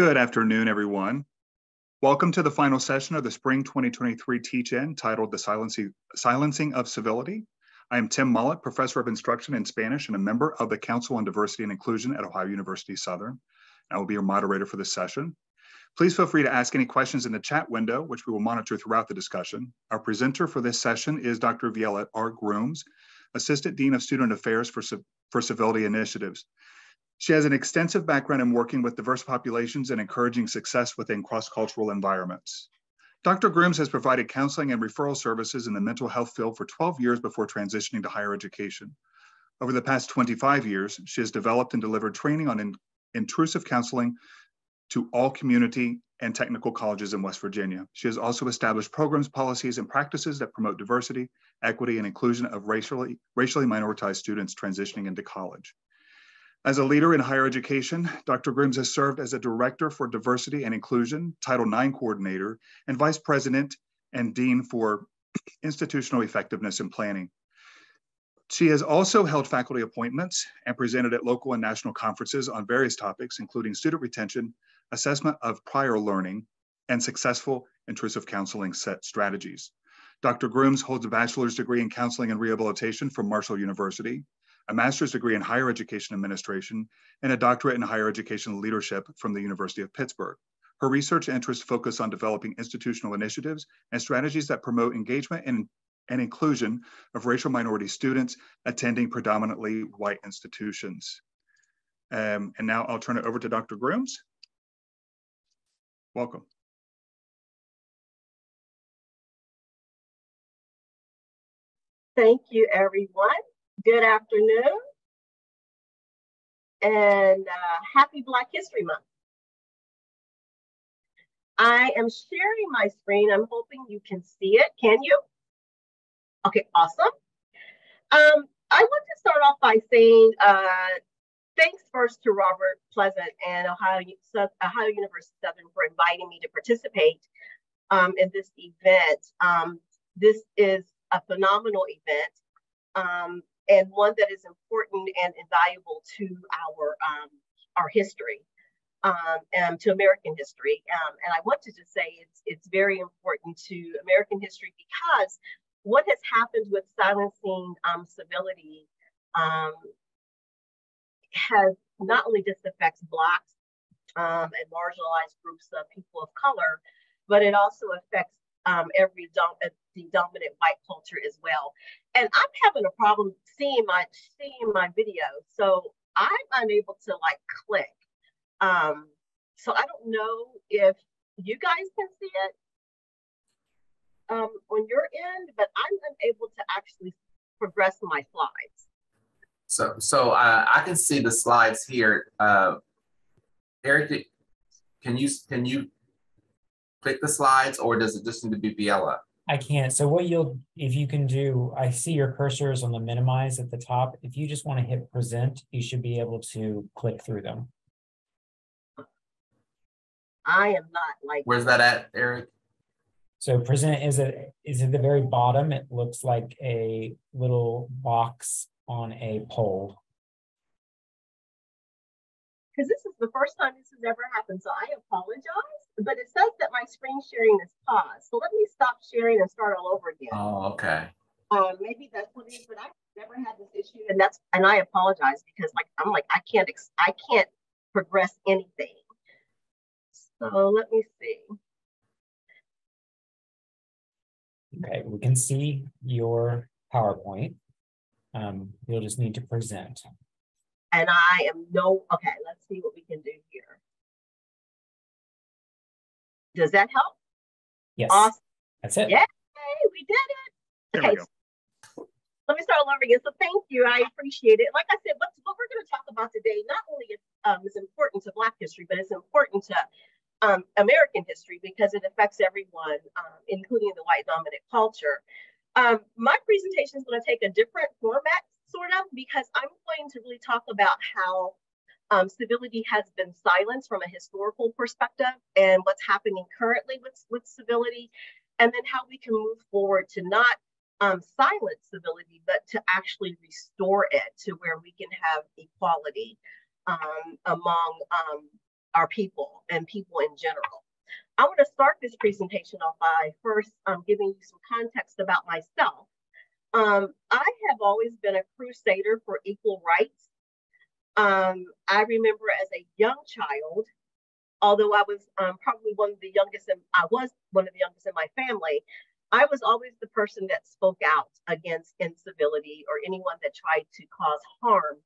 Good afternoon, everyone. Welcome to the final session of the Spring 2023 Teach-In titled The Silencing of Civility. I am Tim Mullett, Professor of Instruction in Spanish and a member of the Council on Diversity and Inclusion at Ohio University Southern. I will be your moderator for this session. Please feel free to ask any questions in the chat window, which we will monitor throughout the discussion. Our presenter for this session is Dr. Violette R. Grooms, Assistant Dean of Student Affairs for Civility Initiatives. She has an extensive background in working with diverse populations and encouraging success within cross-cultural environments. Dr. Grooms has provided counseling and referral services in the mental health field for 12 years before transitioning to higher education. Over the past 25 years, she has developed and delivered training on intrusive counseling to all community and technical colleges in West Virginia. She has also established programs, policies, and practices that promote diversity, equity, and inclusion of racially minoritized students transitioning into college. As a leader in higher education, Dr. Grooms has served as a Director for Diversity and Inclusion, Title IX Coordinator, and Vice President and Dean for Institutional Effectiveness and Planning. She has also held faculty appointments and presented at local and national conferences on various topics, including student retention, assessment of prior learning, and successful intrusive counseling strategies. Dr. Grooms holds a bachelor's degree in counseling and rehabilitation from Marshall University, a master's degree in higher education administration, and a doctorate in higher education leadership from the University of Pittsburgh. Her research interests focus on developing institutional initiatives and strategies that promote engagement and inclusion of racial minority students attending predominantly white institutions. And now I'll turn it over to Dr. Grooms. Welcome. Thank you, everyone. Good afternoon, and happy Black History Month. I am sharing my screen. I'm hoping you can see it. Can you? Okay, awesome. I want to start off by saying thanks first to Robert Pleasant and Ohio University Southern for inviting me to participate in this event. This is a phenomenal event. And one that is important and invaluable to our history, to American history. And I want to just say it's very important to American history because what has happened with silencing civility has not only just affects Blacks and marginalized groups of people of color, but it also affects the dominant white culture as well. And I'm having a problem seeing my video, so I'm unable to click. So I don't know if you guys can see it on your end, but I'm unable to actually progress my slides. So I can see the slides here. Eric, can you click the slides, or does it just need to be Viella? I can't. So if you can do, I see your cursor is on the minimize at the top. If you just want to hit present, you should be able to click through them. I am not Where's that at, Eric? So present is at the very bottom. It looks like a little box on a pole. Because this is the first time this has ever happened, so I apologize. But it says that my screen sharing is paused. So let me stop sharing and start all over again. Oh, okay. Maybe that's what it is, but I've never had this issue, and I apologize because I can't progress anything. So let me see. Okay, we can see your PowerPoint. You'll just need to present. And okay, let's see what we can do here. Does that help? Yes. Awesome. That's it. Yay, we did it. Okay, so let me start all over again. So thank you, I appreciate it. Like I said, what we're gonna talk about today, not only is important to Black history, but it's important to American history because it affects everyone, including the white dominant culture. My presentation is gonna take a different format, sort of, because I'm going to really talk about how civility has been silenced from a historical perspective and what's happening currently with civility, and then how we can move forward to not silence civility, but to actually restore it to where we can have equality among our people and people in general. I want to start this presentation off by first giving you some context about myself. I have always been a crusader for equal rights. I remember as a young child, although I was probably one of the youngest, and I was one of the youngest in my family, I was always the person that spoke out against incivility or anyone that tried to cause harm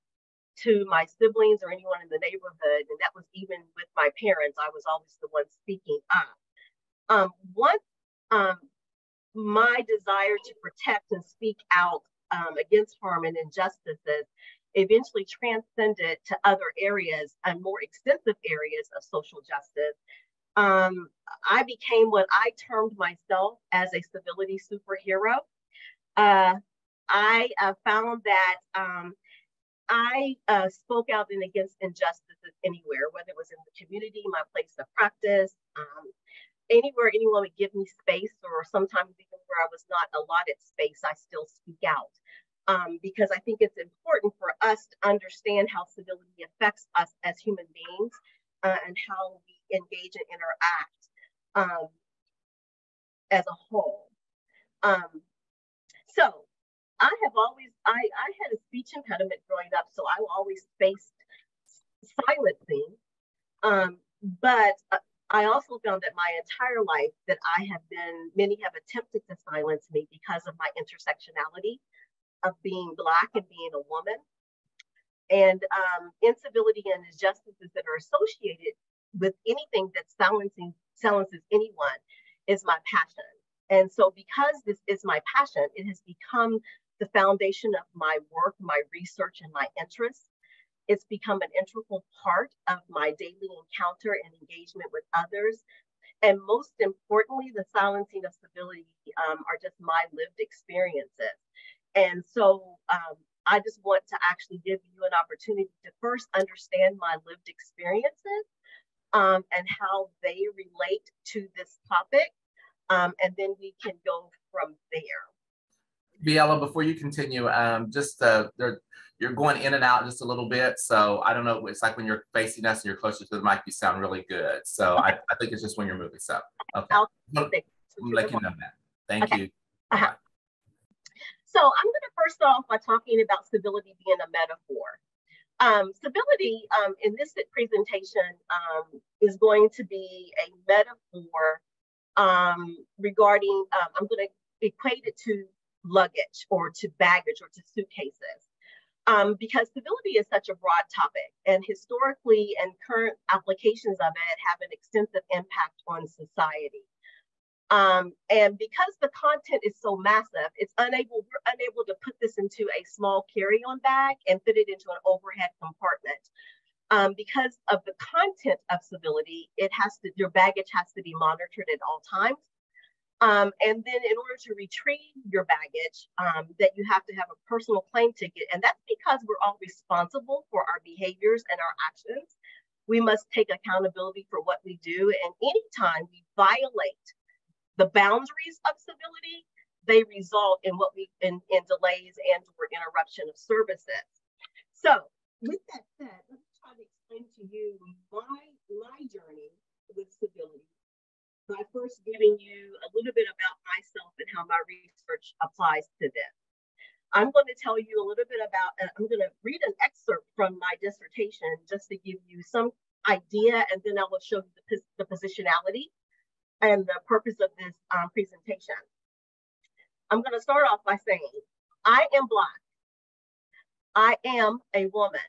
to my siblings or anyone in the neighborhood. And that was even with my parents. I was always the one speaking up. Once my desire to protect and speak out against harm and injustices eventually transcended to other areas and more extensive areas of social justice. I became what I termed myself as a civility superhero. I found that I spoke out and against injustices anywhere, whether it was in the community, my place of practice, anywhere anyone would give me space, or sometimes even where I was not allotted space, I still speak out. Because I think it's important for us to understand how civility affects us as human beings and how we engage and interact as a whole. So I had a speech impediment growing up, so I always faced silencing. But I also found that my entire life that many have attempted to silence me because of my intersectionality of being Black and being a woman. And incivility and injustices that are associated with anything that silences anyone is my passion. And so because this is my passion, it has become the foundation of my work, my research, and my interests. It's become an integral part of my daily encounter and engagement with others. And most importantly, the silencing of civility are just my lived experiences. And so I just want to actually give you an opportunity to first understand my lived experiences and how they relate to this topic. And then we can go from there. Biella, before you continue, you're going in and out just a little bit. So I don't know, it's like when you're facing us and you're closer to the mic, you sound really good. So okay. I think it's just when you're moving. So, okay. I'll let you know that. Thank you. So I'm going to first start off by talking about civility being a metaphor. Civility in this presentation is going to be a metaphor regarding, I'm going to equate it to luggage or to baggage or to suitcases. Because civility is such a broad topic, and historically and current applications of it have an extensive impact on society. And because the content is so massive, we're unable to put this into a small carry-on bag and fit it into an overhead compartment. Because of the content of civility, your baggage has to be monitored at all times. And then in order to retrieve your baggage, that you have to have a personal claim ticket. And that's because we're all responsible for our behaviors and our actions. We must take accountability for what we do. And anytime we violate the boundaries of civility, they result in in delays and or interruption of services. So with that said, let me try to explain to you my journey with civility by first giving you a little bit about myself and how my research applies to this. I'm going to tell you a little bit about, I'm going to read an excerpt from my dissertation just to give you some idea, and then I will show you the positionality and the purpose of this presentation. I'm going to start off by saying, I am Black. I am a woman.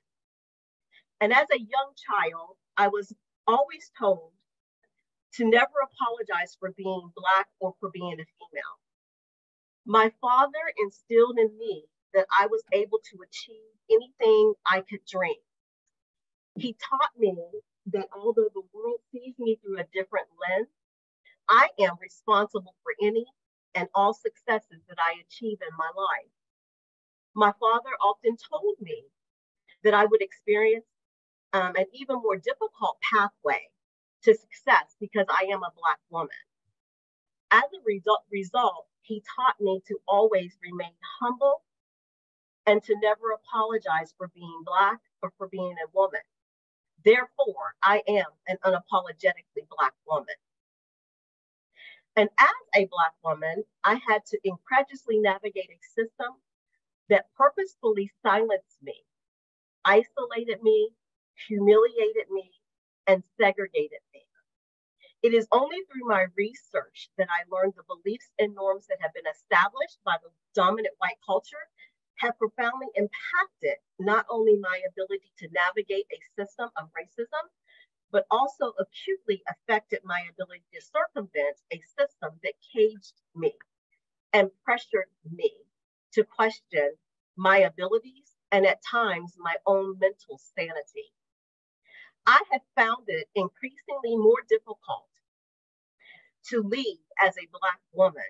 And as a young child, I was always told to never apologize for being Black or for being a female. My father instilled in me that I was able to achieve anything I could dream. He taught me that although the world sees me through a different lens, I am responsible for any and all successes that I achieve in my life. My father often told me that I would experience an even more difficult pathway to success because I am a Black woman. As a result, he taught me to always remain humble and to never apologize for being Black or for being a woman. Therefore, I am an unapologetically Black woman. And as a Black woman, I had to incredulously navigate a system that purposefully silenced me, isolated me, humiliated me, and segregated me. It is only through my research that I learned the beliefs and norms that have been established by the dominant white culture have profoundly impacted not only my ability to navigate a system of racism, but also acutely affected my ability to circumvent a system that caged me and pressured me to question my abilities and at times my own mental sanity. I have found it increasingly more difficult to lead as a Black woman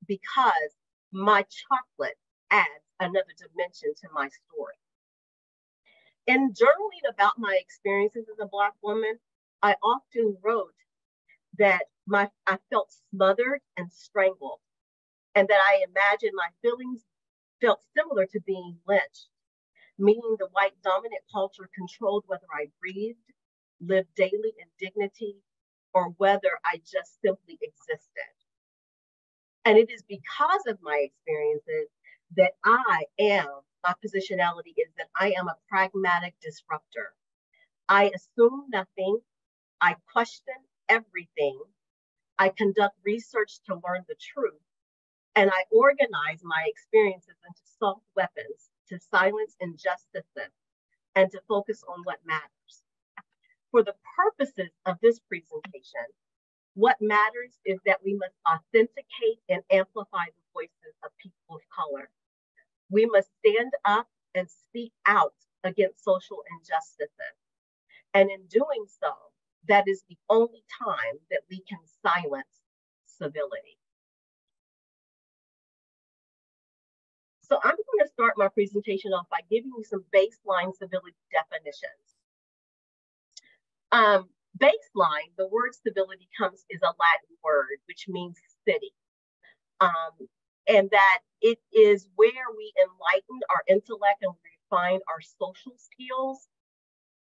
because my chocolate adds another dimension to my story. In journaling about my experiences as a Black woman, I often wrote that I felt smothered and strangled, and that I imagined my feelings felt similar to being lynched, meaning the white dominant culture controlled whether I breathed, lived daily in dignity, or whether I just simply existed. And it is because of my experiences that my positionality is that I am a pragmatic disruptor. I assume nothing, I question everything, I conduct research to learn the truth, and I organize my experiences into soft weapons to silence injustices and to focus on what matters. For the purposes of this presentation, what matters is that we must authenticate and amplify the voices of people of color. We must stand up and speak out against social injustices. And in doing so, that is the only time that we can silence civility. So I'm going to start my presentation off by giving you some baseline civility definitions. Baseline, the word civility is a Latin word, which means city. And that it is where we enlighten our intellect and refine our social skills.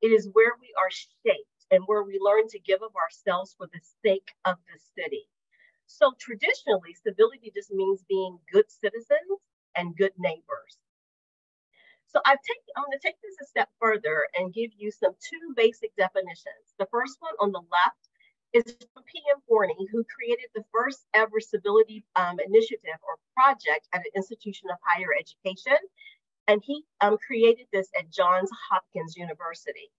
It is where we are shaped and where we learn to give of ourselves for the sake of the city. So traditionally, civility just means being good citizens and good neighbors. So I'm going to take this a step further and give you two basic definitions. The first one on the left is from P.M. Forney, who created the first ever civility initiative or project at an institution of higher education. And he created this at Johns Hopkins University.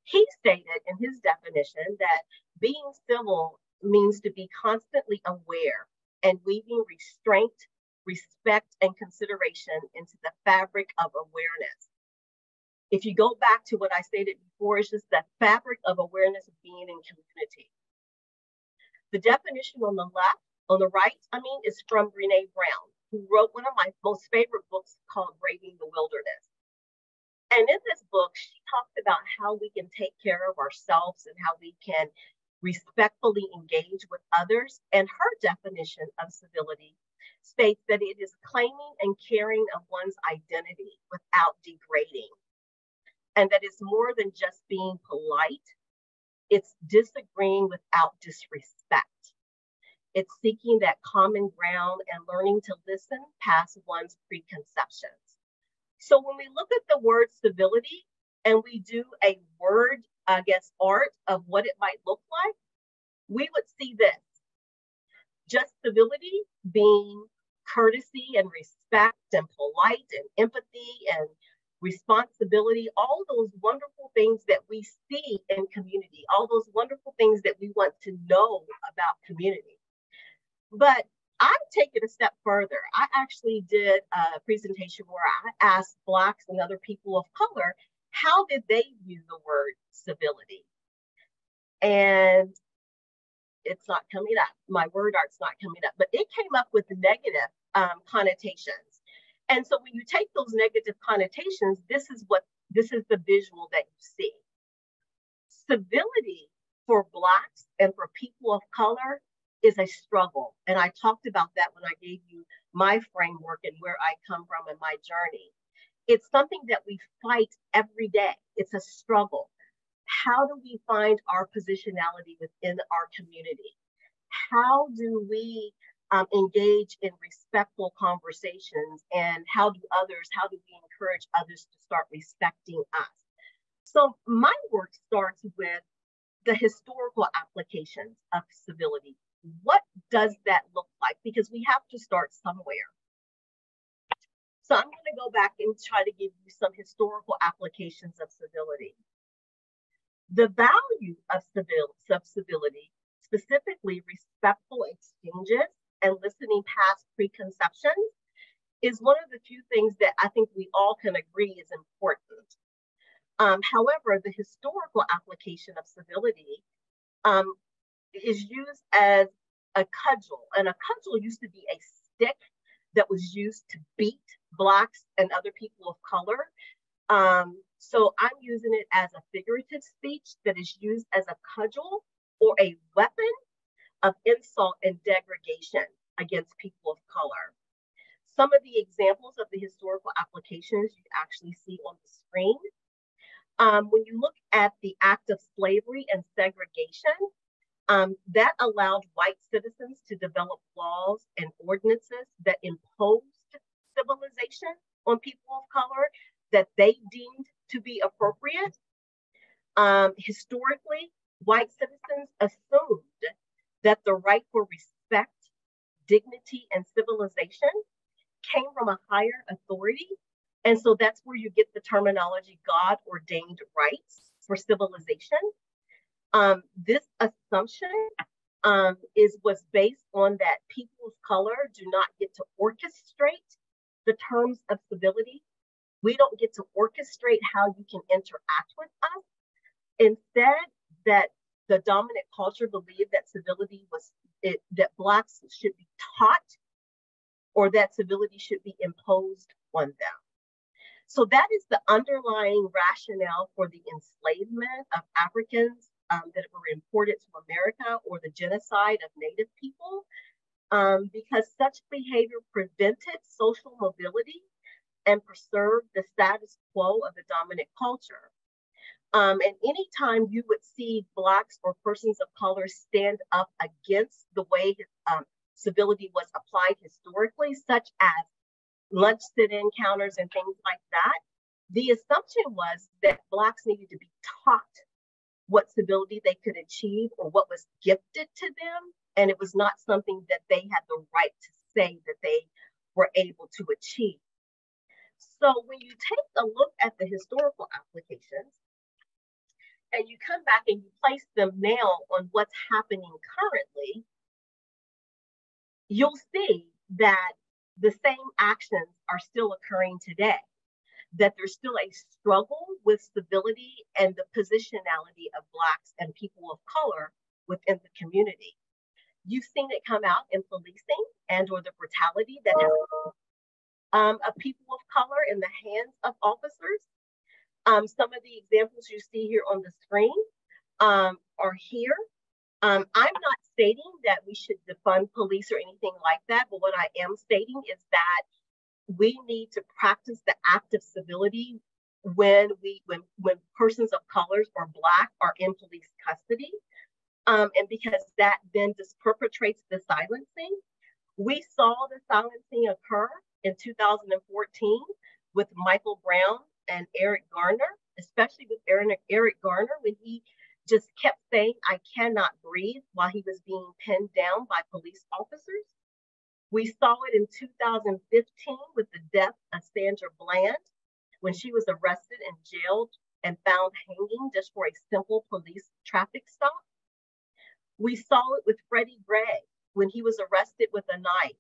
He stated in his definition that being civil means to be constantly aware and weaving restraint, respect, and consideration into the fabric of awareness. If you go back to what I stated before, it's just that fabric of awareness of being in community. The definition on the right, is from Brene Brown, who wrote one of my most favorite books called Braving the Wilderness. And in this book, she talks about how we can take care of ourselves and how we can respectfully engage with others. And her definition of civility states that it is claiming and caring of one's identity without degrading. And that it's more than just being polite. It's disagreeing without disrespect. It's seeking that common ground and learning to listen past one's preconceptions. So when we look at the word civility and we do a word, art of what it might look like, we would see this. Just civility being courtesy and respect and polite and empathy and responsibility, all those wonderful things that we see in community, all those wonderful things that we want to know about community. But I take it a step further. I actually did a presentation where I asked Blacks and other people of color, how did they view the word civility? And it's not coming up. My word art's not coming up, but it came up with negative connotations. And so when you take those negative connotations, this is the visual that you see. Civility for Blacks and for people of color is a struggle. And I talked about that when I gave you my framework and where I come from in my journey. It's something that we fight every day. It's a struggle. how do we find our positionality within our community? How do we engage in respectful conversations, and how do we encourage others to start respecting us? So my work starts with the historical applications of civility. What does that look like? Because we have to start somewhere. So I'm going to go back and try to give you some historical applications of civility. The value of civility, specifically respectful exchanges and listening past preconceptions, is one of the few things that I think we all can agree is important. However, the historical application of civility is used as a cudgel, and a cudgel used to be a stick that was used to beat Blacks and other people of color. So I'm using it as a figurative speech that is used as a cudgel or a weapon of insult and degradation against people of color. Some of the examples of the historical applications you actually see on the screen. When you look at the act of slavery and segregation, that allowed white citizens to develop laws and ordinances that imposed civilization on people of color that they deemed to be appropriate. Historically, white citizens assumed that the right for respect, dignity, and civilization came from a higher authority. And so that's where you get the terminology God ordained rights for civilization. This assumption was based on that people of color do not get to orchestrate the terms of civility. We don't get to orchestrate how you can interact with us. Instead, that the dominant culture believed that civility that Blacks should be taught, or that civility should be imposed on them. So that is the underlying rationale for the enslavement of Africans that were imported to America, or the genocide of Native people, because such behavior prevented social mobility and preserved the status quo of the dominant culture. And anytime you would see Blacks or persons of color stand up against the way civility was applied historically, such as lunch sit-in counters and things like that, the assumption was that Blacks needed to be taught what civility they could achieve or what was gifted to them, and it was not something that they had the right to say that they were able to achieve. So when you take a look at the historical applications and you come back and you place them now on what's happening currently, you'll see that the same actions are still occurring today, that there's still a struggle with civility and the positionality of Blacks and people of color within the community. You've seen it come out in policing and or the brutality that has of people of color in the hands of officers. Some of the examples you see here on the screen are here. I'm not stating that we should defund police or anything like that, but what I am stating is that we need to practice the act of civility when persons of colors or Black are in police custody. And because that then just perpetrates the silencing. We saw the silencing occur in 2014 with Michael Brown and Eric Garner, especially with Eric Garner, when he just kept saying, "I cannot breathe," while he was being pinned down by police officers. We saw it in 2015 with the death of Sandra Bland, when she was arrested and jailed and found hanging just for a simple police traffic stop. We saw it with Freddie Gray, when he was arrested with a knife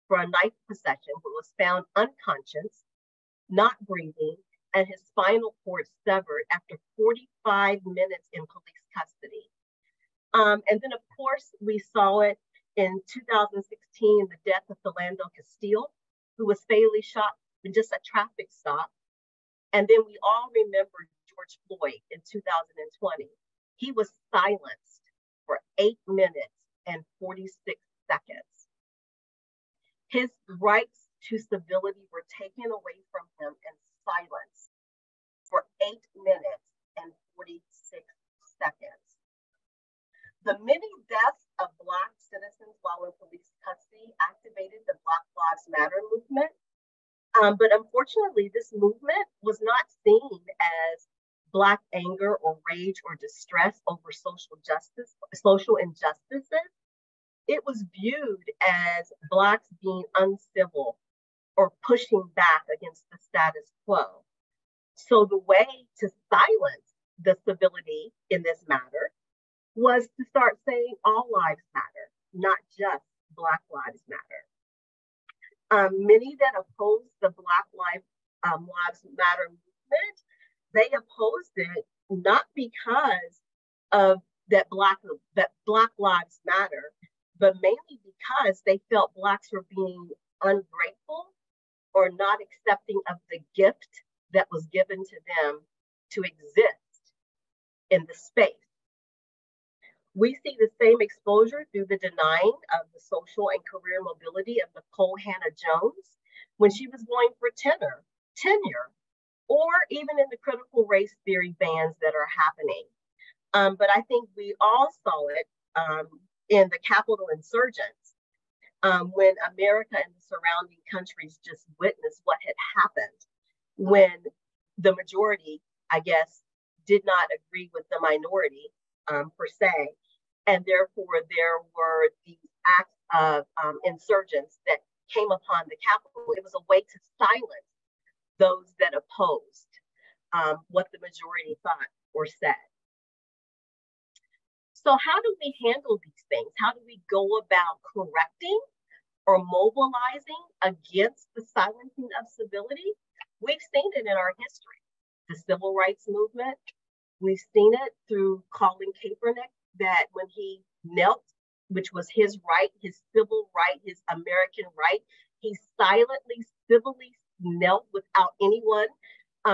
for a knife possession, but was found unconscious, not breathing, and his spinal cord severed after 45 minutes in police custody. And then, of course, we saw it in 2016 in the death of Philando Castile, who was fatally shot in just a traffic stop. And then we all remember George Floyd in 2020. He was silenced for 8 minutes and 46 seconds. His rights to civility were taken away from him and silenced for 8 minutes and 46 seconds. The many deaths of Black citizens while in police custody activated the Black Lives Matter movement. But unfortunately, this movement was not seen as Black anger or rage or distress over social injustices. It was viewed as Blacks being uncivil or pushing back against the status quo. So the way to silence the civility in this matter was to start saying all lives matter, not just Black Lives Matter. Many that opposed the Black Lives Matter movement, they opposed it not because of that Black Lives Matter, but mainly because they felt Blacks were being ungrateful or not accepting of the gift that was given to them to exist in the space. We see the same exposure through the denying of the social and career mobility of Nicole Hannah-Jones when she was going for tenure, or even in the critical race theory bans that are happening. But I think we all saw it in the Capitol insurgents when America and the surrounding countries just witnessed what had happened when the majority, I guess, did not agree with the minority per se. And therefore, there were these acts of insurgents that came upon the Capitol. It was a way to silence those that opposed what the majority thought or said. So how do we handle these things? How do we go about correcting or mobilizing against the silencing of civility? We've seen it in our history. The civil rights movement, we've seen it through Colin Kaepernick, that when he knelt, which was his right, his civil right, his American right, he silently, civilly knelt without anyone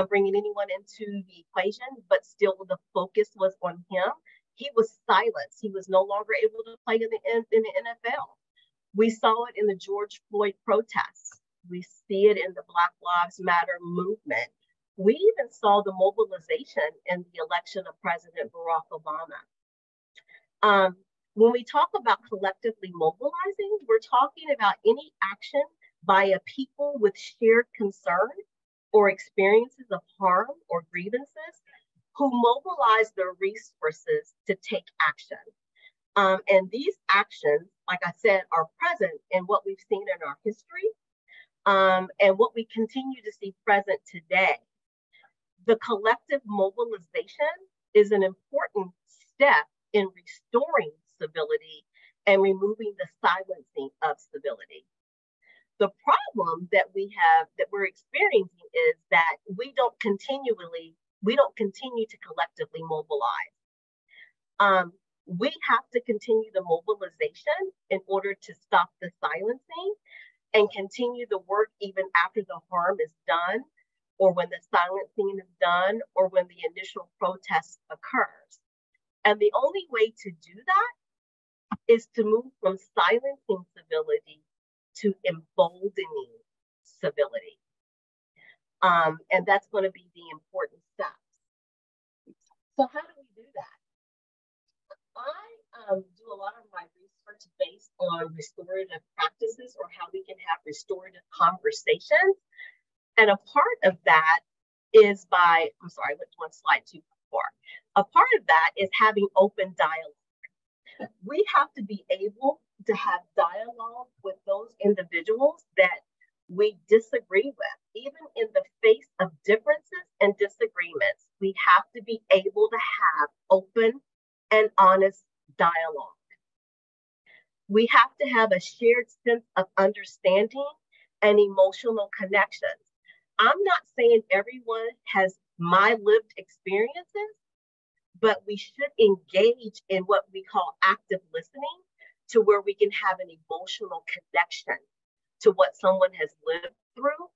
bringing anyone into the equation, but still the focus was on him. He was silenced. He was no longer able to play in the NFL. We saw it in the George Floyd protests. We see it in the Black Lives Matter movement. We even saw the mobilization in the election of President Barack Obama. When we talk about collectively mobilizing, we're talking about any action by a people with shared concern or experiences of harm or grievances who mobilize their resources to take action. And these actions, like I said, are present in what we've seen in our history and what we continue to see present today. The collective mobilization is an important step in restoring civility and removing the silencing of civility. The problem that we're experiencing is that we don't continue to collectively mobilize. We have to continue the mobilization in order to stop the silencing and continue the work even after the harm is done, or when the silencing is done, or when the initial protest occurs. And the only way to do that is to move from silencing civility to emboldening civility. And that's going to be the important steps. So how do we do that? I do a lot of my research based on restorative practices, or how we can have restorative conversations. And a part of that is I went one slide too far. A part of that is having open dialogue. We have to be able to have dialogue with those individuals that we disagree with. Even in the face of differences and disagreements, we have to be able to have open and honest dialogue. We have to have a shared sense of understanding and emotional connections. I'm not saying everyone has my lived experiences, but we should engage in what we call active listening, to where we can have an emotional connection to what someone has lived through,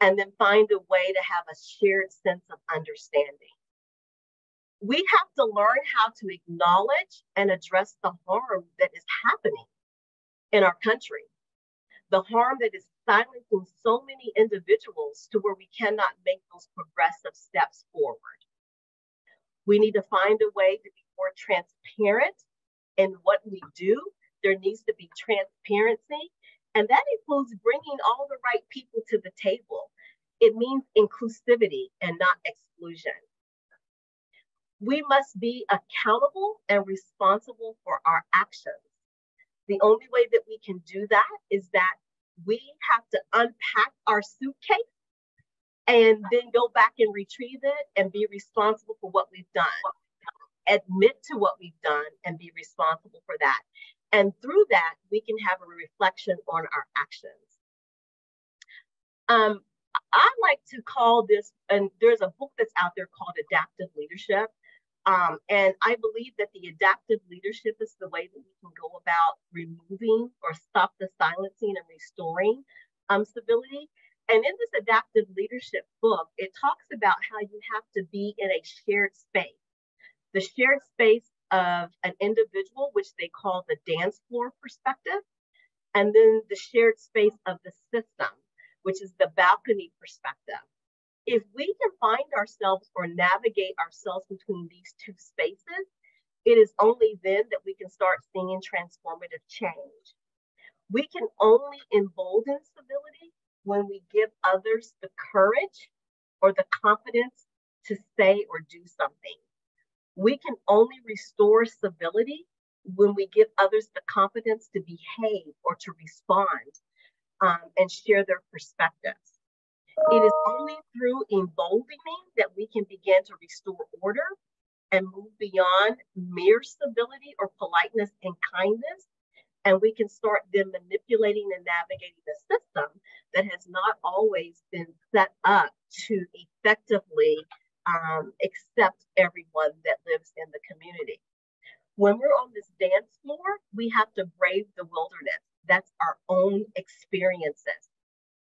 and then find a way to have a shared sense of understanding. We have to learn how to acknowledge and address the harm that is happening in our country, the harm that is silencing so many individuals to where we cannot make those progressive steps forward. We need to find a way to be more transparent in what we do. There needs to be transparency, and that includes bringing all the right people to the table. It means inclusivity and not exclusion. We must be accountable and responsible for our actions. The only way that we can do that is that we have to unpack our suitcase and then go back and retrieve it and be responsible for what we've done. Admit to what we've done and be responsible for that. And through that, we can have a reflection on our actions. I like to call this, and there's a book that's out there called Adaptive Leadership. And I believe that the adaptive leadership is the way that we can go about removing or stop the silencing and restoring civility. And in this adaptive leadership book, it talks about how you have to be in a shared space. The shared space of an individual, which they call the dance floor perspective, and then the shared space of the system, which is the balcony perspective. If we can find ourselves or navigate ourselves between these two spaces, it is only then that we can start seeing transformative change. We can only embolden civility when we give others the courage or the confidence to say or do something. We can only restore civility when we give others the confidence to behave or to respond and share their perspectives. It is only through emboldening that we can begin to restore order and move beyond mere civility or politeness and kindness. And we can start then manipulating and navigating the system that has not always been set up to effectively accept everyone that lives in the community. When we're on this dance floor, we have to brave the wilderness. That's our own experiences.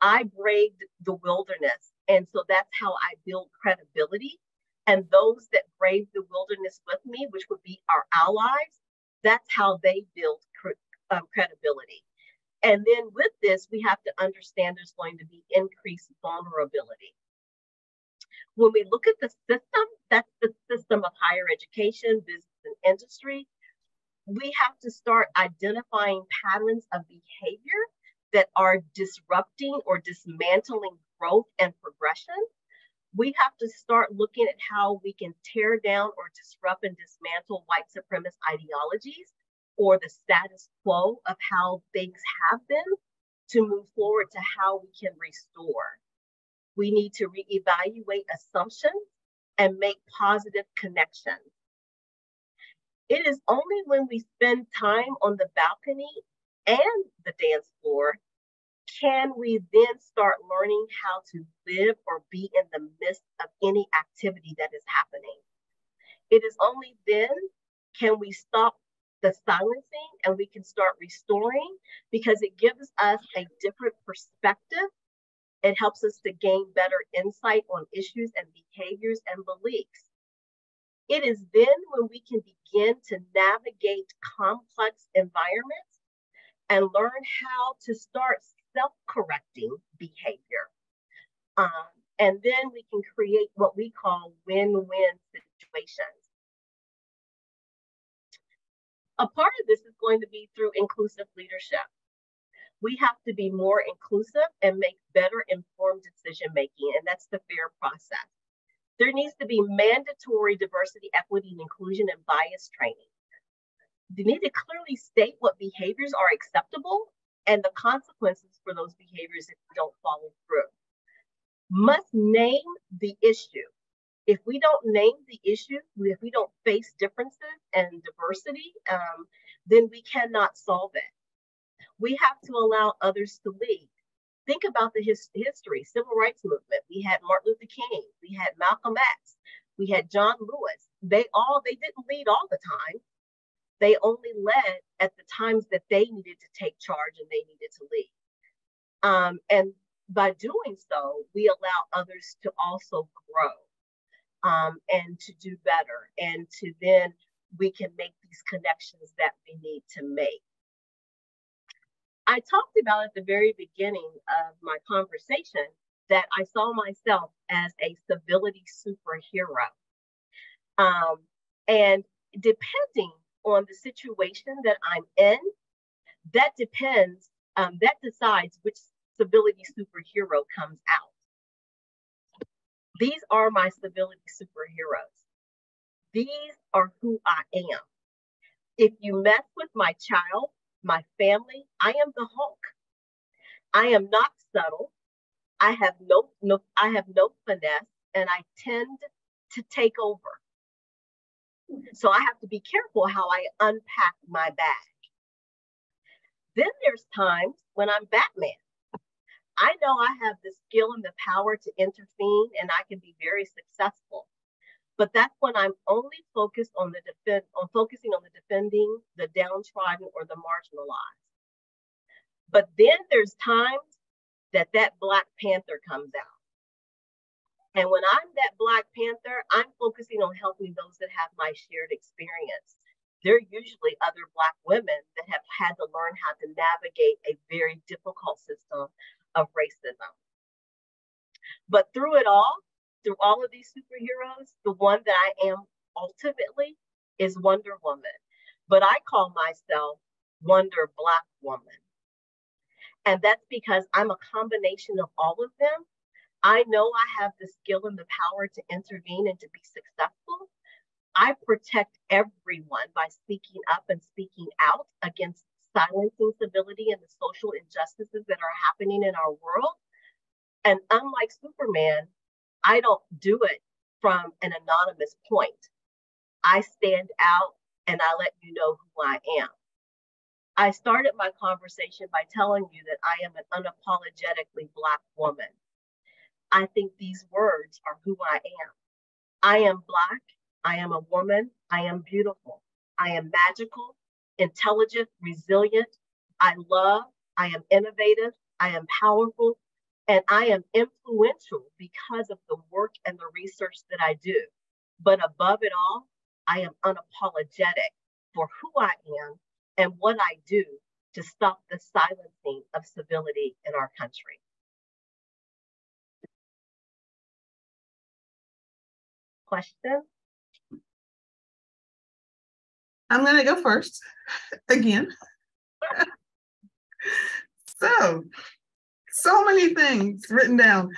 I braved the wilderness, and so that's how I build credibility. And those that brave the wilderness with me, which would be our allies, that's how they build credibility. And then with this, we have to understand there's going to be increased vulnerability. When we look at the system, that's the system of higher education, business, and industry. We have to start identifying patterns of behavior that are disrupting or dismantling growth and progression. We have to start looking at how we can tear down or disrupt and dismantle white supremacist ideologies or the status quo of how things have been to move forward to how we can restore. We need to reevaluate assumptions and make positive connections. It is only when we spend time on the balcony and the dance floor can we then start learning how to live or be in the midst of any activity that is happening. It is only then can we stop the silencing and we can start restoring, because it gives us a different perspective. It helps us to gain better insight on issues and behaviors and beliefs. It is then when we can begin to navigate complex environments and learn how to start self-correcting behavior. And then we can create what we call win-win situations. A part of this is going to be through inclusive leadership. We have to be more inclusive and make better informed decision-making, and that's the FAIR process. There needs to be mandatory diversity, equity, and inclusion and bias training. You need to clearly state what behaviors are acceptable and the consequences for those behaviors if we don't follow through. Must name the issue. If we don't name the issue, if we don't face differences and diversity, then we cannot solve it. We have to allow others to lead. Think about the history, civil rights movement. We had Martin Luther King, we had Malcolm X, we had John Lewis. They didn't lead all the time. They only led at the times that they needed to take charge and they needed to lead. And by doing so, we allow others to also grow and to do better. And to then we can make these connections that we need to make. I talked about at the very beginning of my conversation that I saw myself as a civility superhero. And depending on the situation that I'm in, that depends, that decides which civility superhero comes out. These are my civility superheroes. These are who I am. If you mess with my child, my family, I am the Hulk. I am not subtle. I have no finesse, and I tend to take over. So I have to be careful how I unpack my bag. Then there's times when I'm Batman. I know I have the skill and the power to intervene, and I can be very successful. But that's when I'm only focused on focusing on the defending the downtrodden or the marginalized. But then there's times that Black Panther comes out. And when I'm that Black Panther, I'm focusing on helping those that have my shared experience. They're usually other Black women that have had to learn how to navigate a very difficult system of racism. But through all of these superheroes, the one that I am ultimately is Wonder Woman. But I call myself Wonder Black Woman. And that's because I'm a combination of all of them. I know I have the skill and the power to intervene and to be successful. I protect everyone by speaking up and speaking out against silencing civility and the social injustices that are happening in our world. And unlike Superman, I don't do it from an anonymous point. I stand out and I let you know who I am. I started my conversation by telling you that I am an unapologetically Black woman. I think these words are who I am. I am Black, I am a woman, I am beautiful, I am magical, intelligent, resilient, I love, I am innovative, I am powerful, and I am influential because of the work and the research that I do. But above it all, I am unapologetic for who I am and what I do to stop the silencing of civility in our country. Question? I'm going to go first again. So many things written down.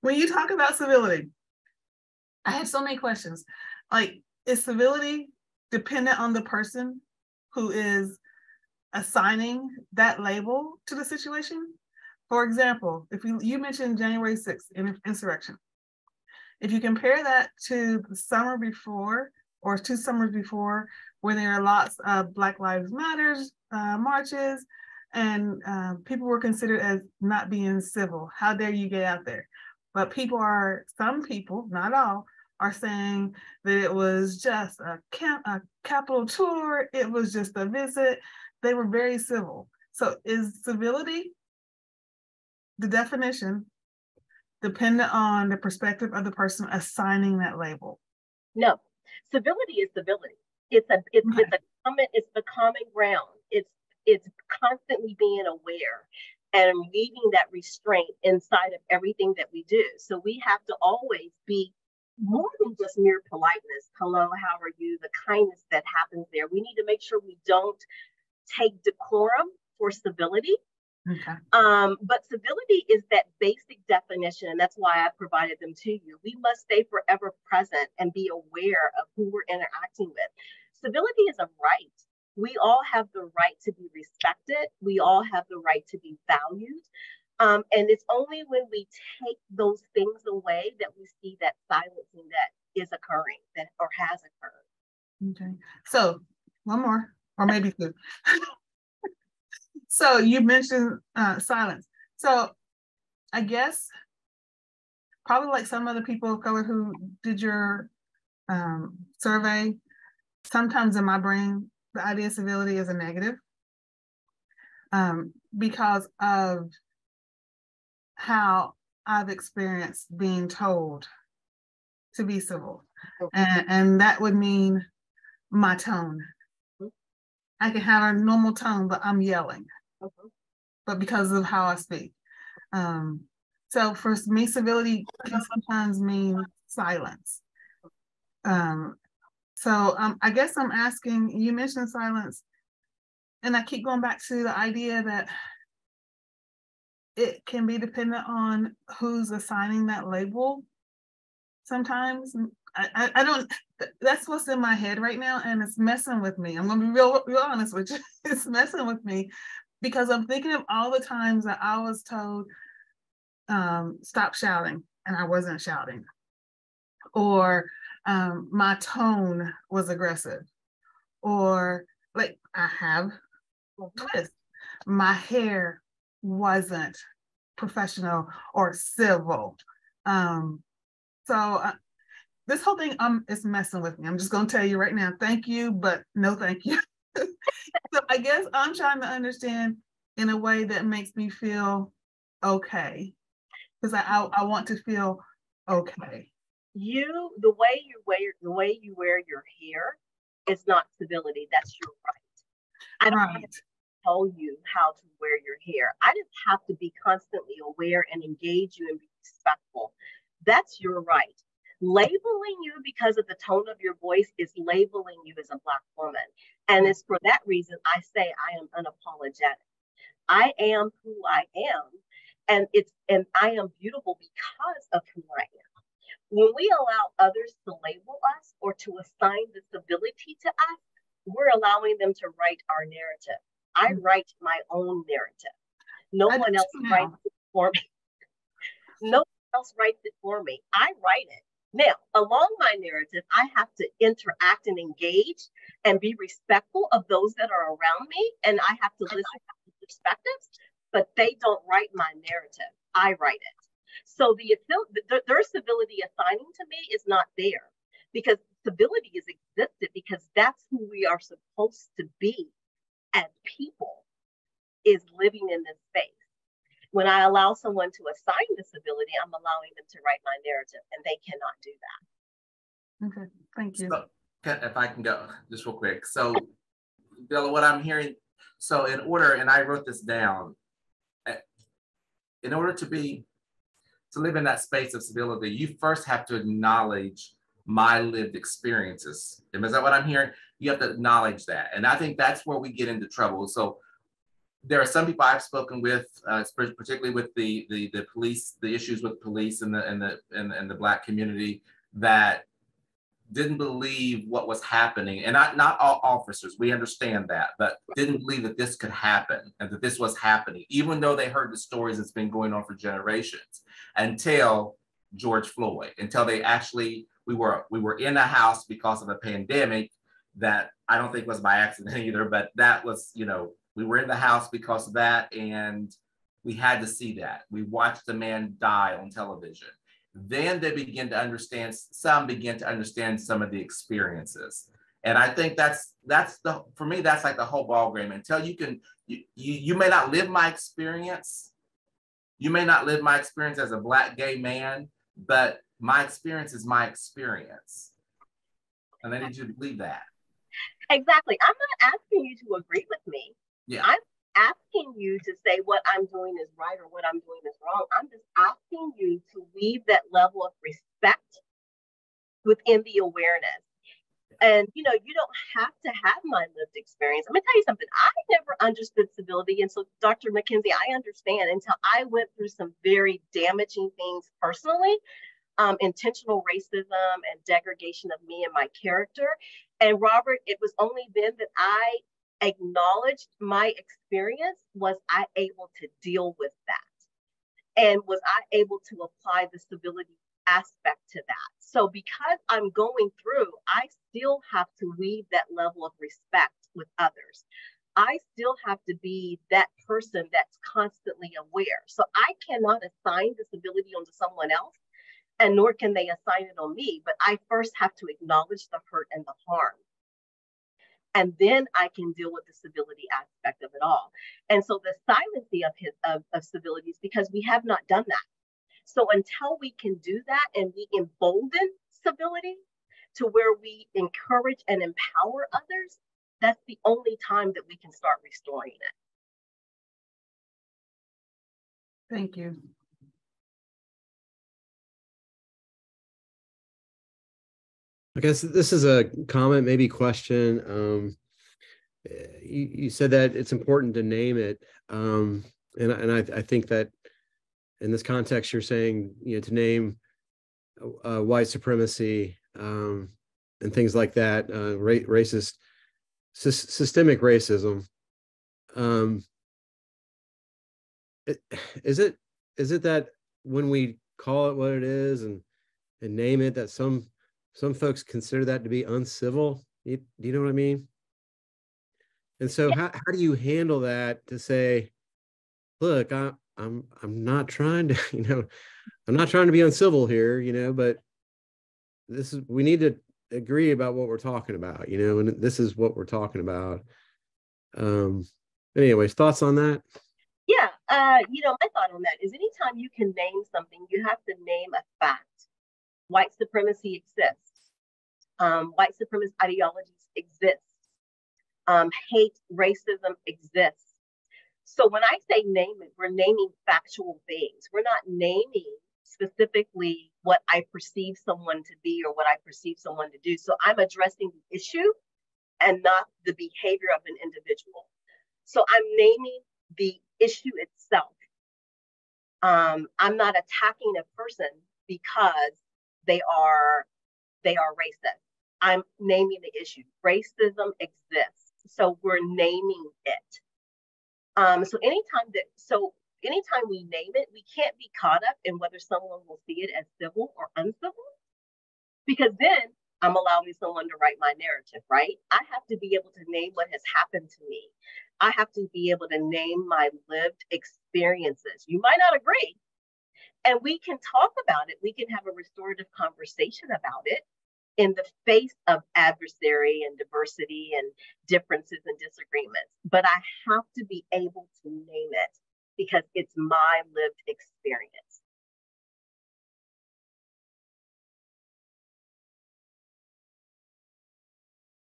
When you talk about civility, I have so many questions. Like, is civility dependent on the person who is assigning that label to the situation? For example, if you mentioned January 6th insurrection, if you compare that to the summer before or 2 summers before, where there are lots of Black Lives Matters marches and people were considered as not being civil. How dare you get out there? But some people, not all, are saying that it was just a Capitol tour, it was just a visit. They were very civil. So is civility, the definition, dependent on the perspective of the person assigning that label? No, civility is civility. It's the common ground. It's constantly being aware and leaving that restraint inside of everything that we do. So we have to always be more than just mere politeness. Hello, how are you? The kindness that happens there. We need to make sure we don't take decorum for civility. Okay. But civility is that basic definition, and that's why I provided them to you. We must stay forever present and be aware of who we're interacting with. Civility is a right. We all have the right to be respected. We all have the right to be valued. And it's only when we take those things away that we see that silencing that is occurring, that or has occurred. Okay. So one more, or maybe 2. So you mentioned silence. So I guess probably like some other people of color who did your survey, sometimes in my brain, the idea of civility is a negative because of how I've experienced being told to be civil. And that would mean my tone. I can have a normal tone, but I'm yelling. But because of how I speak. So for me, civility can sometimes mean silence. I guess I'm asking, you mentioned silence, and I keep going back to the idea that it can be dependent on who's assigning that label. Sometimes I don't, that's what's in my head right now, and it's messing with me. I'm gonna be real honest with you. It's messing with me because I'm thinking of all the times that I was told, stop shouting, and I wasn't shouting. Or my tone was aggressive. Or like I have twists. My hair wasn't professional or civil. This whole thing is messing with me. I'm just gonna tell you right now, thank you, but no thank you. So I guess I'm trying to understand in a way that makes me feel okay. Because I want to feel okay. The way you wear your hair is not civility. That's your right. I don't have to tell you how to wear your hair. I just have to be constantly aware and engage you and be respectful. That's your right. Labeling you because of the tone of your voice is labeling you as a Black woman. And it's for that reason I say I am unapologetic. I am who I am, and I am beautiful because of who I am. When we allow others to label us or to assign disability to us, we're allowing them to write our narrative. I write my own narrative. No one else writes it for me. No one else writes it for me. I write it. Now, along my narrative, I have to interact and engage and be respectful of those that are around me, and I have to listen to perspectives, but they don't write my narrative. I write it. So their civility assigning to me is not there, because civility is existed because that's who we are supposed to be as people, is living in this space. When I allow someone to assign disability, I'm allowing them to write my narrative, and they cannot do that. Okay, thank you. So, if I can go just real quick. So, Bella, what I'm hearing, so in order, and I wrote this down, in order to live in that space of civility, you first have to acknowledge my lived experiences. And is that what I'm hearing? You have to acknowledge that. And I think that's where we get into trouble. So there are some people I've spoken with, particularly with the police, the issues with police and the Black community, that didn't believe what was happening. And not all officers, we understand that, but didn't believe that this could happen and that this was happening, even though they heard the stories that's been going on for generations, until George Floyd, until they actually, we were in a house because of a pandemic that I don't think was by accident either, but that was, we were in the house because of that, and we had to see that. We watched a man die on television. Then they begin to understand, some begin to understand some of the experiences. And I think for me, that's like the whole ball game. Until you may not live my experience. You may not live my experience as a Black gay man, but my experience is my experience. And I need you to believe that. Exactly. I'm not asking you to agree with me. Yeah. I'm asking you to say what I'm doing is right or what I'm doing is wrong. I'm just asking you to leave that level of respect within the awareness. And, you don't have to have my lived experience. I'm going to tell you something. I never understood civility. And so, Dr. McKenzie, I understand until I went through some very damaging things personally, intentional racism and degradation of me and my character. And Robert, it was only then that I acknowledged my experience. Was I able to deal with that? And was I able to apply the civility aspect to that? So because I'm going through, I still have to leave that level of respect with others. I still have to be that person that's constantly aware. So I cannot assign disability onto someone else, and nor can they assign it on me, but I first have to acknowledge the hurt and the harm. And then I can deal with the civility aspect of it all. And so the silencing of civility is because we have not done that. So until we can do that and we embolden civility to where we encourage and empower others, that's the only time that we can start restoring it. Thank you. I guess this is a comment, maybe question. You said that it's important to name it. And I think that in this context, you're saying, to name white supremacy and things like that, racist, systemic racism. Is it that when we call it what it is and name it, that some folks consider that to be uncivil? Do you know what I mean? And so how do you handle that to say, look, I'm not trying to, I'm not trying to be uncivil here, but we need to agree about what we're talking about, and this is what we're talking about. Anyways, thoughts on that? Yeah, my thought on that is anytime you can name something, you have to name a fact. White supremacy exists. White supremacist ideologies exist. Hate, racism exists. So when I say name it, we're naming factual things. We're not naming specifically what I perceive someone to be or what I perceive someone to do. So I'm addressing the issue and not the behavior of an individual. So I'm naming the issue itself. I'm not attacking a person because they are racist. I'm naming the issue. Racism exists. So we're naming it. So anytime we name it, we can't be caught up in whether someone will see it as civil or uncivil, because then I'm allowing someone to write my narrative, right? I have to be able to name what has happened to me. I have to be able to name my lived experiences. You might not agree, and we can talk about it. We can have a restorative conversation about it in the face of adversary and diversity and differences and disagreements. But I have to be able to name it because it's my lived experience.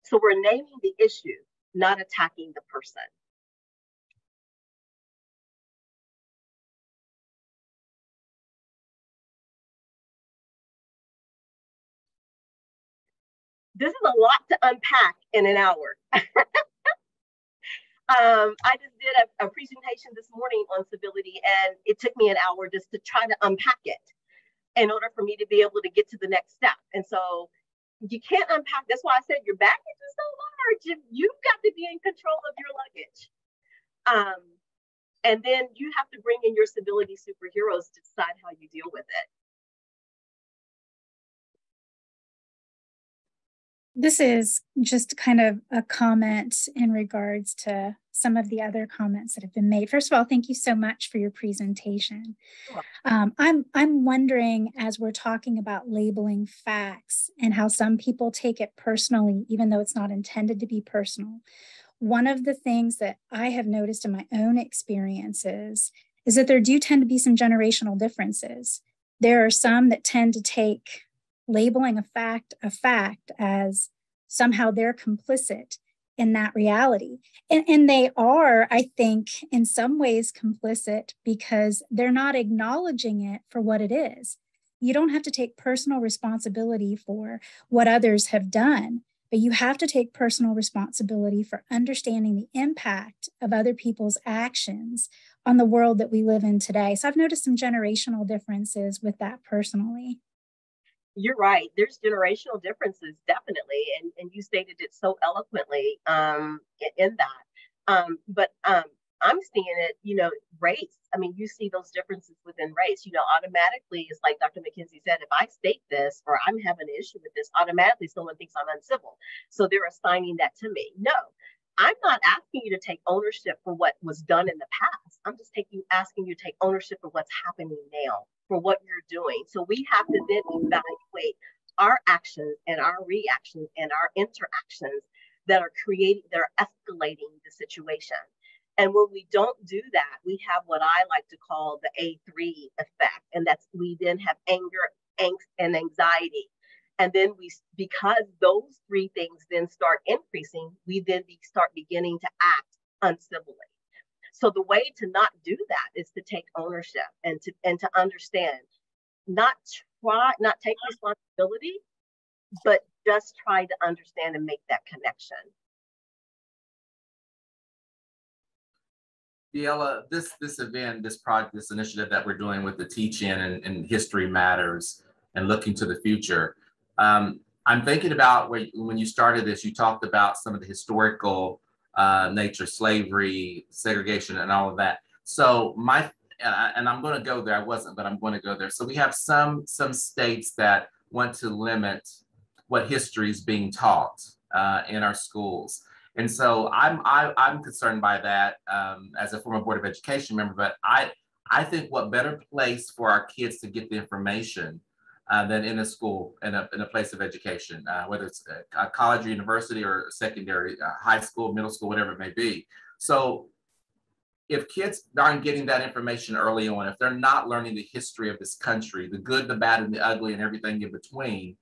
So we're naming the issue, not attacking the person. This is a lot to unpack in an hour. I just did a presentation this morning on civility, and it took me an hour just to try to unpack it in order for me to be able to get to the next step. And so you can't unpack. That's why I said your baggage is so large. You've got to be in control of your luggage. And then you have to bring in your civility superheroes to decide how you deal with it. This is just kind of a comment in regards to some of the other comments that have been made. First of all, thank you so much for your presentation. I'm wondering, as we're talking about labeling facts and how some people take it personally, even though it's not intended to be personal, one of the things that I have noticed in my own experiences is that there do tend to be some generational differences. There are some that tend to take labeling a fact as somehow they're complicit in that reality. And they are, I think, in some ways complicit because they're not acknowledging it for what it is. You don't have to take personal responsibility for what others have done, but you have to take personal responsibility for understanding the impact of other people's actions on the world that we live in today. So I've noticed some generational differences with that personally. You're right. There's generational differences, definitely. And you stated it so eloquently in that. But I'm seeing it, race. I mean, you see those differences within race, automatically. It's like Dr. McKenzie said, if I state this or I'm having an issue with this, automatically someone thinks I'm uncivil. So they're assigning that to me. No, I'm not asking you to take ownership for what was done in the past. I'm just asking you to take ownership of what's happening now, for what you're doing. So we have to then evaluate our actions and our reactions and our interactions that are escalating the situation. And when we don't do that, we have what I like to call the A3 effect. And that's, we then have anger, angst, and anxiety. And then because those three things then start increasing, we then start beginning to act uncivilly. So the way to not do that is to take ownership and to understand, not take responsibility, but just try to understand and make that connection. Biella, this event, this project, this initiative that we're doing with the Teach-In and History Matters and looking to the future, I'm thinking about when you started this, you talked about some of the historical nature, slavery, segregation, and all of that. So and I'm going to go there. I wasn't, but I'm going to go there. So we have some states that want to limit what history is being taught in our schools. And so I'm concerned by that as a former Board of Education member, but I think what better place for our kids to get the information than in a school, in a place of education, whether it's a college or university or secondary, high school, middle school, whatever it may be. So if kids aren't getting that information early on, if they're not learning the history of this country, the good, the bad, and the ugly, and everything in between,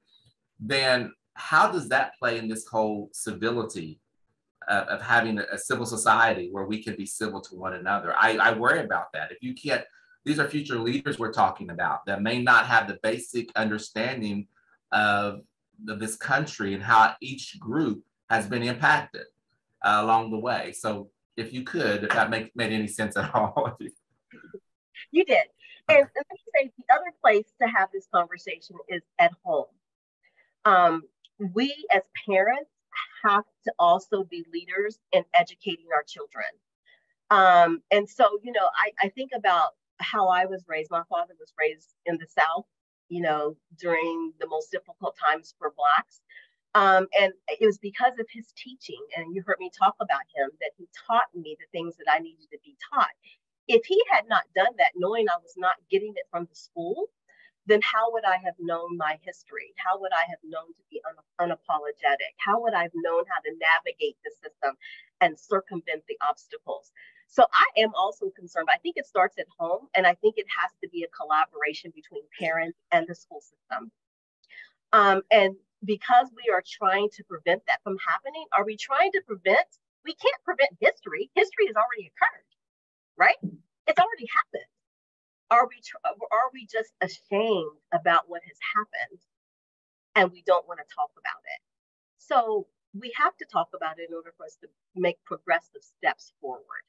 then how does that play in this whole civility of having a civil society where we can be civil to one another? I worry about that. If you can't, these are future leaders we're talking about that may not have the basic understanding of this country and how each group has been impacted along the way. So if you could, if that made any sense at all. You did. And let me say, the other place to have this conversation is at home. We as parents have to also be leaders in educating our children. And so, you know, I think about how I was raised. My father was raised in the South, you know, during the most difficult times for Blacks. And it was because of his teaching, and you heard me talk about him, that he taught me the things that I needed to be taught. If he had not done that, knowing I was not getting it from the school, then how would I have known my history? How would I have known to be unapologetic? How would I have known how to navigate the system and circumvent the obstacles? So I am also concerned. I think it starts at home, and I think it has to be a collaboration between parents and the school system. And because we are trying to prevent that from happening, are we trying to prevent? We can't prevent history. History has already occurred, right? It's already happened. Are we just ashamed about what has happened and we don't want to talk about it? So we have to talk about it in order for us to make progressive steps forward.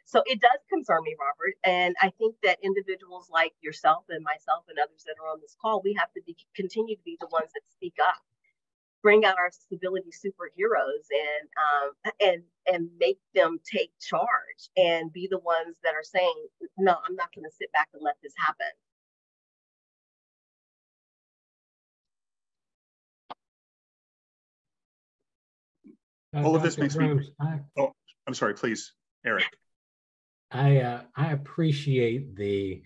So it does concern me, Robert. And I think that individuals like yourself and myself and others that are on this call, we have to continue to be the ones that speak up, bring out our civility superheroes and make them take charge and be the ones that are saying, no, I'm not going to sit back and let this happen. All of this makes me, oh, I'm sorry, please, Eric. I appreciate the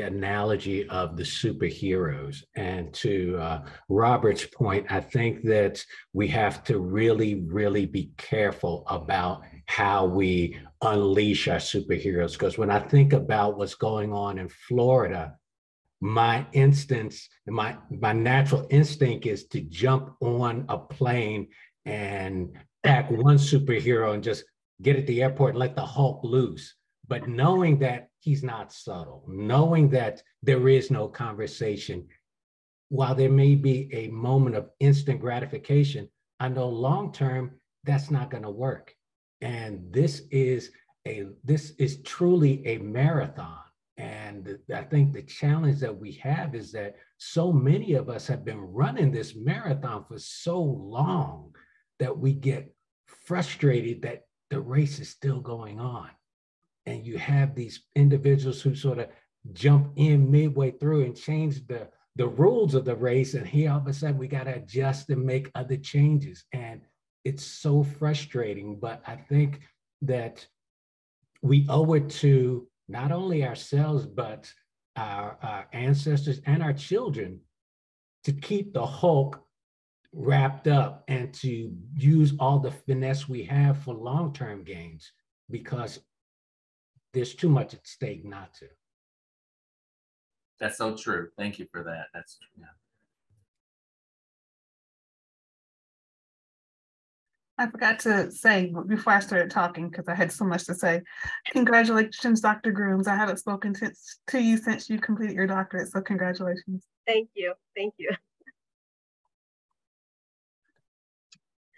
analogy of the superheroes, and to Robert's point, I think that we have to really be careful about how we unleash our superheroes, because when I think about what's going on in Florida, my natural instinct is to jump on a plane and pack one superhero and just get at the airport and let the Hulk loose. But knowing that he's not subtle, knowing that there is no conversation, while there may be a moment of instant gratification, I know long-term that's not going to work. And this is truly a marathon. And I think the challenge that we have is that so many of us have been running this marathon for so long that we get frustrated that the race is still going on. And you have these individuals who sort of jump in midway through and change the rules of the race. And here all of a sudden we got to adjust and make other changes. And it's so frustrating, but I think that we owe it to not only ourselves, but our ancestors and our children to keep the Hulk wrapped up and to use all the finesse we have for long-term gains, because there's too much at stake not to. That's so true. Thank you for that. That's true. Yeah. I forgot to say before I started talking, because I had so much to say, congratulations, Dr. Grooms. I haven't spoken to you since you completed your doctorate, so congratulations. Thank you. Thank you.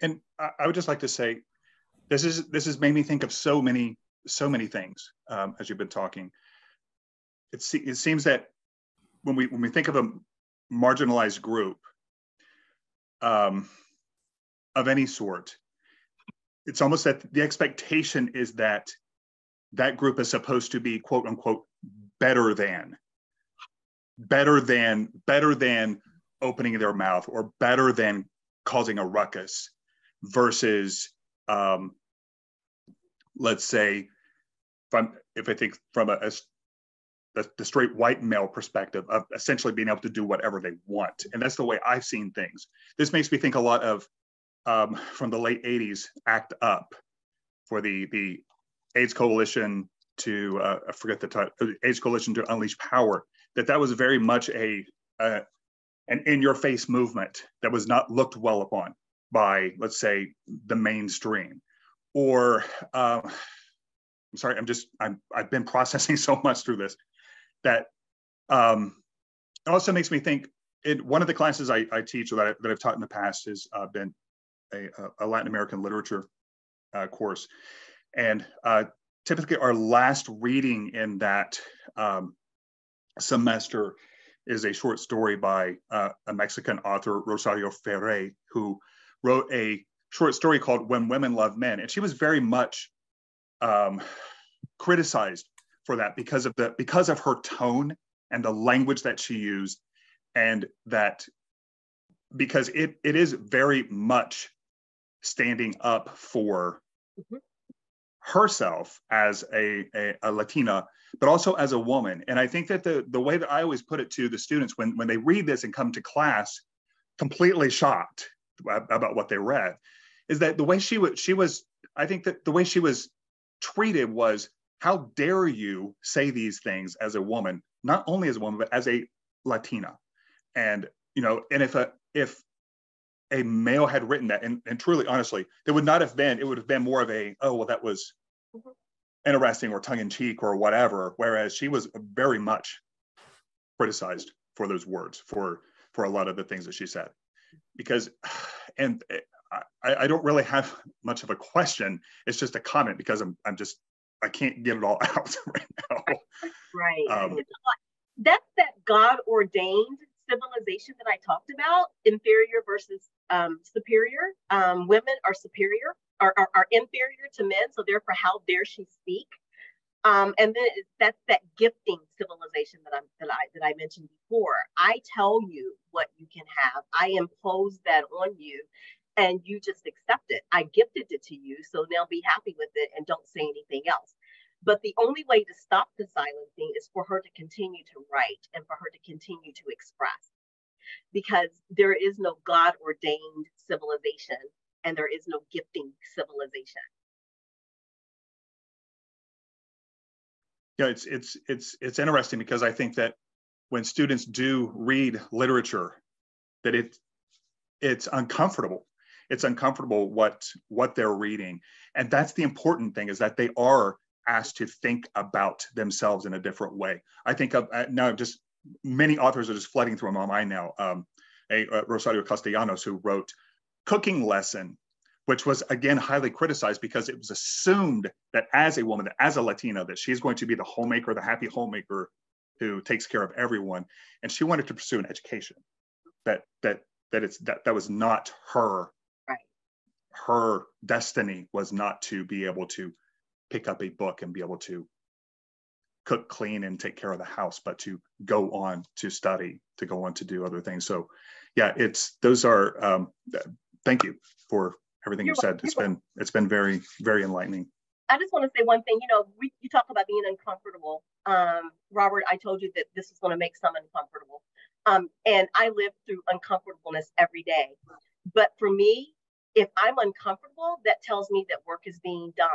And I would just like to say, this has made me think of so many things as you've been talking. It seems that when we think of a marginalized group of any sort, it's almost that the expectation is that that group is supposed to be, quote unquote, better than opening their mouth, or better than causing a ruckus, versus let's say, if I think from the straight white male perspective of essentially being able to do whatever they want. And that's the way I've seen things. This makes me think a lot of from the late 80s, ACT UP, for the AIDS Coalition to, I forget the title, AIDS Coalition to Unleash Power, that was very much an in-your-face movement that was not looked well upon by, let's say, the mainstream. Or, I'm sorry, I've been processing so much through this, that it also makes me think, one of the classes I teach, or that I've taught in the past, has been a Latin American literature course. And typically our last reading in that semester is a short story by a Mexican author, Rosario Ferre, who wrote a short story called When Women Love Men. And she was very much criticized for that because of her tone and the language that she used, and that because it is very much standing up for herself as a Latina, but also as a woman. And I think that the way that I always put it to the students when they read this and come to class completely shocked about what they read, is that the way she was, I think that the way she was treated was, how dare you say these things as a woman, not only as a woman, but as a Latina. And, and if a male had written that, and truly, honestly, it would have been more of a, oh, well, that was interesting or tongue-in-cheek or whatever, whereas she was very much criticized for those words, for a lot of the things that she said. Because, and I don't really have much of a question, it's just a comment, because I can't get it all out right now. Right. That's that God-ordained civilization that I talked about, inferior versus superior. Women are superior, are inferior to men, so therefore how dare she speak? And then that's that gifting civilization that I mentioned before. I tell you what you can have. I impose that on you, and you just accept it. I gifted it to you, so now be happy with it and don't say anything else. But the only way to stop the silencing is for her to continue to write and for her to continue to express, because there is no God-ordained civilization and there is no gifting civilization. Yeah, it's interesting, because I think that when students do read literature, that it's uncomfortable. It's uncomfortable what they're reading, and that's the important thing, is that they are asked to think about themselves in a different way. I think of now, just many authors are just flooding through my mind now. Rosario Castellanos, who wrote Cooking Lesson, which was again highly criticized because it was assumed that as a woman, as a Latina, that she's going to be the homemaker, the happy homemaker who takes care of everyone, and she wanted to pursue an education. That was not her. Right. Her destiny was not to be able to pick up a book and be able to cook, clean, and take care of the house, but to go on to study, to go on to do other things. So yeah, those are, thank you for everything you've said. It's been very, very enlightening. I just want to say one thing, you talk about being uncomfortable. Robert, I told you that this is going to make some uncomfortable. And I live through uncomfortableness every day. But for me, if I'm uncomfortable, that tells me that work is being done.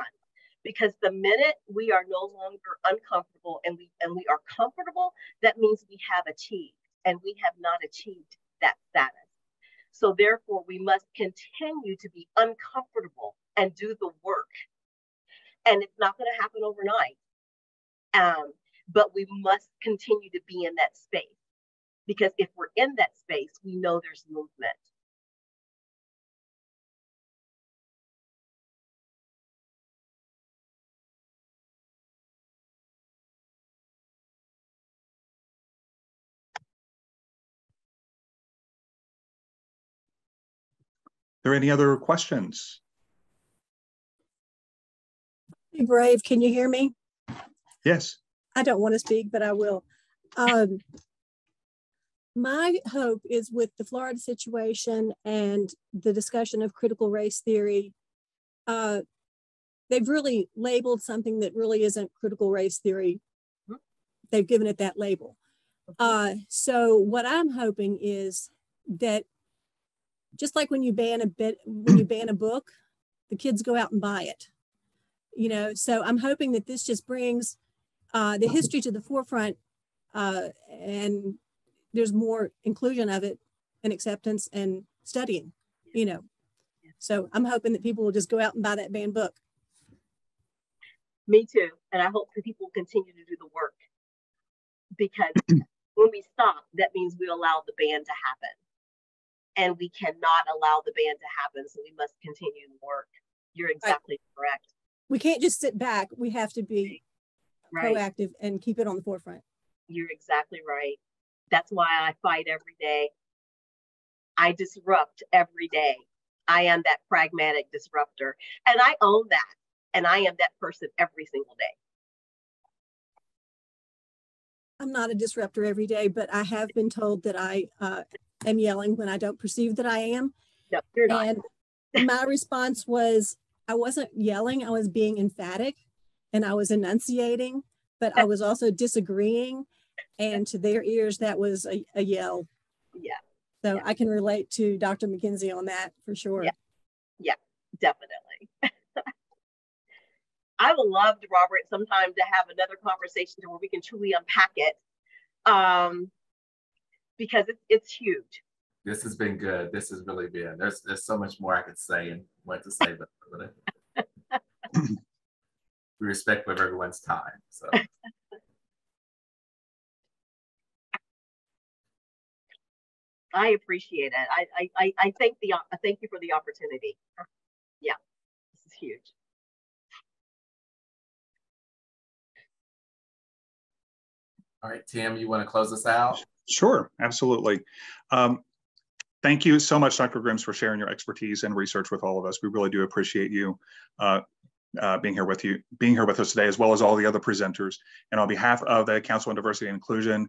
Because the minute we are no longer uncomfortable and we are comfortable, that means we have achieved, and we have not achieved that status. So therefore, we must continue to be uncomfortable and do the work. And it's not going to happen overnight. But we must continue to be in that space, because if we're in that space, we know there's movement. there any other questions? Hey, Brave, can you hear me? Yes. I don't want to speak, but I will. My hope is with the Florida situation and the discussion of critical race theory, they've really labeled something that really isn't critical race theory. They've given it that label. So what I'm hoping is that just like when you ban a book, the kids go out and buy it. You know, so I'm hoping that this just brings the history to the forefront, and there's more inclusion of it and acceptance and studying, you know. So I'm hoping that people will just go out and buy that banned book. Me too. And I hope that people continue to do the work, because when we stop, that means we allow the ban to happen. And we cannot allow the ban to happen. So we must continue the work. You're exactly correct. We can't just sit back. We have to be proactive and keep it on the forefront. You're exactly right. That's why I fight every day. I disrupt every day. I am that pragmatic disruptor, and I own that. And I am that person every single day. I'm not a disruptor every day, but I have been told that I am yelling when I don't perceive that I am. No, you're not. And my response was, I wasn't yelling, I was being emphatic and I was enunciating, but I was also disagreeing. And to their ears, that was a yell. Yeah. So I can relate to Dr. McKenzie on that for sure. Yeah, definitely. I would love, Robert, sometime to have another conversation where we can truly unpack it, because it's huge. This has been good. This has really been. There's so much more I could say and what to say, but we respect with everyone's time. So. I appreciate it. I thank you for the opportunity. Yeah, this is huge. All right, Tim, you want to close us out? Sure, absolutely. Thank you so much, Dr. Grims, for sharing your expertise and research with all of us. We really do appreciate you being here with us today, as well as all the other presenters. And on behalf of the Council on Diversity and Inclusion,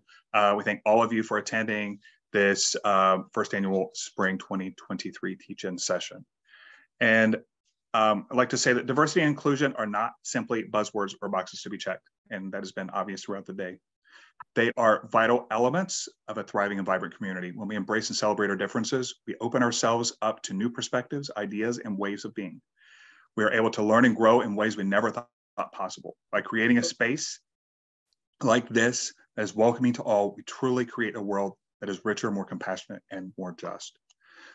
we thank all of you for attending this first annual Spring 2023 Teach-In session. And I'd like to say that diversity and inclusion are not simply buzzwords or boxes to be checked, and that has been obvious throughout the day. They are vital elements of a thriving and vibrant community. When we embrace and celebrate our differences, we open ourselves up to new perspectives, ideas, and ways of being. We are able to learn and grow in ways we never thought possible. By creating a space like this that is welcoming to all, we truly create a world that is richer, more compassionate, and more just.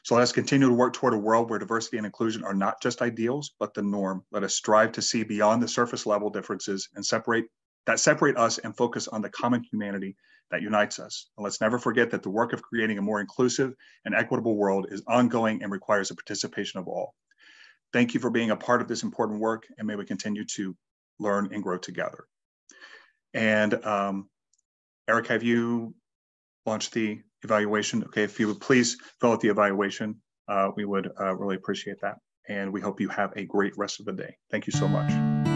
So let us continue to work toward a world where diversity and inclusion are not just ideals, but the norm. Let us strive to see beyond the surface level differences and separate us and focus on the common humanity that unites us. And let's never forget that the work of creating a more inclusive and equitable world is ongoing and requires the participation of all. Thank you for being a part of this important work, and may we continue to learn and grow together. And Eric, have you launched the evaluation? Okay, if you would please fill out the evaluation, we would really appreciate that. And we hope you have a great rest of the day. Thank you so much.